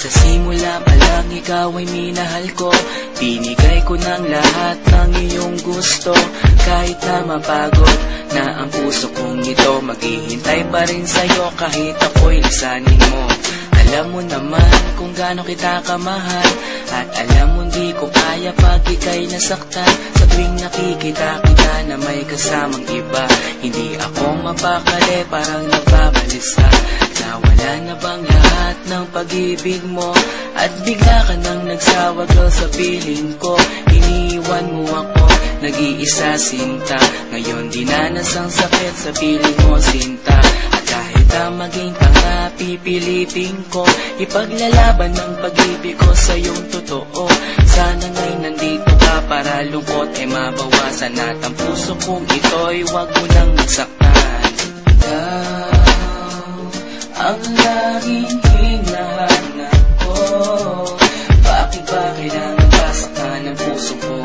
Sa simula pa lang ikaw ay minahal ko, binigay ko ng lahat ng iyong gusto. Kahit na mapagod na ang puso kong ito, maghihintay pa rin sa'yo kahit ako'y lisanin mo. Alam mo naman kung gaano kita kamahal, at alam mo di ko kaya pag ika'y nasaktan. Sa tuwing nakikita kita na may kasamang iba, hindi ako mapakali, parang nagbabalisa. Nawala na bang lahat ng pag-ibig mo, at bigla ka nang nagsawa girl sa piling ko. Iniwan mo ako, nag-iisa sinta, ngayon dinanas ang sakit sa piling mo sinta. At kahit na maging tanga, pipilitin ko ipaglalaban ng pag-ibig ko sa iyong totoo. Sana nga'y nandito ka para lungkot ay mabawasan, at ang puso kong ito'y wag mo nang magsaktan. Ikaw ang laging hinahanap ko, bakit ba kailangan pasaktan ang puso ko?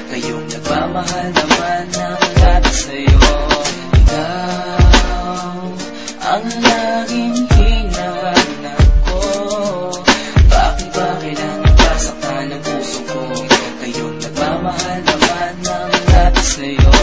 Kayong nagmamahal naman ng lahat sa'yo. Ikaw ang laging hinahanap ko, bakit ba kailangan pasaktan ang puso ko? Kayong nagmamahal naman ng lahat sa'yo.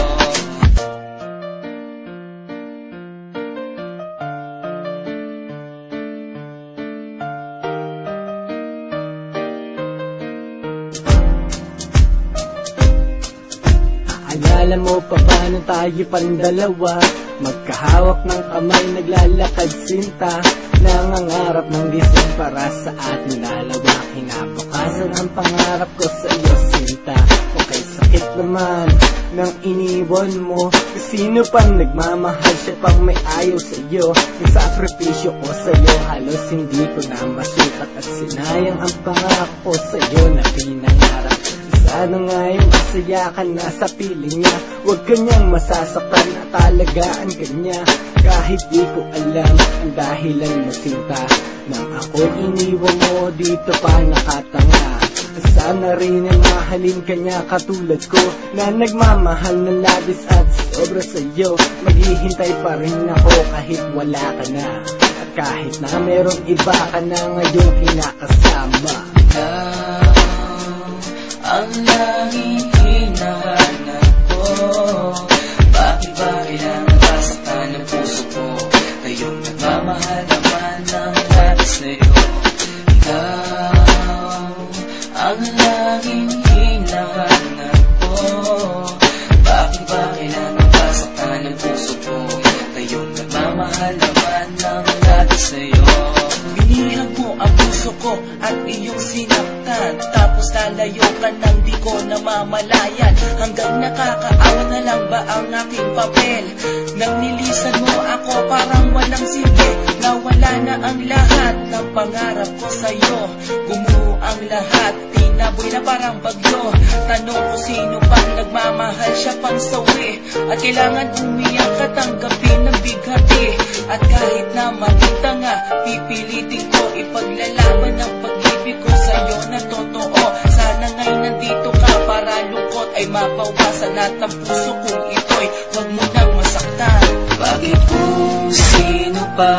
Alala mo pa ba na tayo pang dalawa, magkahawak ng kamay, naglalakad sinta, nangangarap ng gising para sa ating dalawa. Kinabukasan ang pangarap ko sa iyo sinta. Okay, sakit naman nang iniwan mo, sino pang nagmamahal, siya pang may ayaw sa iyo. Yung sakripisyo ko sa iyo, halos hindi ko na masukat, at sinayang ang pangako ko sa iyo na pinangarap. Sana nga'y masaya ka na sa piling niya, huwag kanyang masasaktan at alagaan ka niya. Kahit di ko alam ang dahilan mo sinta, nang ako'y iniwan mo dito pa nakatanga. Sana rin ay mahalin ka niya katulad ko, na nagmamahal ng labis at sobra sa'yo. Maghihintay pa rin ako kahit wala ka na, at kahit na merong iba ka na ngayong kinakasama. Ang laging hinahanap ko, bakit ba kailangan pasaktan ang puso ko? Kayong nagmamahal naman ng lahat sa'yo. Ikaw ang laging hinahanap ko, bakit ba kailangan pasaktan ang puso ko? Kayong nagmamahal naman ng lahat sa'yo. Binihag mo ang puso ko at iyong sinaktan, tapos lalayo ka nang di ko namamalayan. Hanggang nakakaawa na lang ba ang aking papel? Nang nilisan mo ako parang walang silbi, nawala na ang lahat ng pangarap ko sa'yo. Gumuho ang lahat, tinaboy na parang bagyo. Tanong ko sino pang nagmamahal, siya pang sawi, at kailangan umiyak at tanggapin ng bighati. At kahit na maging tanga, pipilitin ko ipaglalaban ng pag-ibig ko sa'yo na totoo. Sana nga'y nandito ka para lungkot ay mabawasan, at ang puso kong ito'y wag mo nang masaktan. Bakit kung sino pa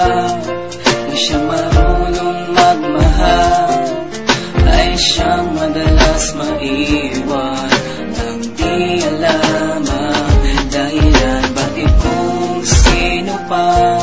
na siya marunong magmahal, ay siyang madalas maiwan nang di alam ang dahilan? Bakit kung sino pa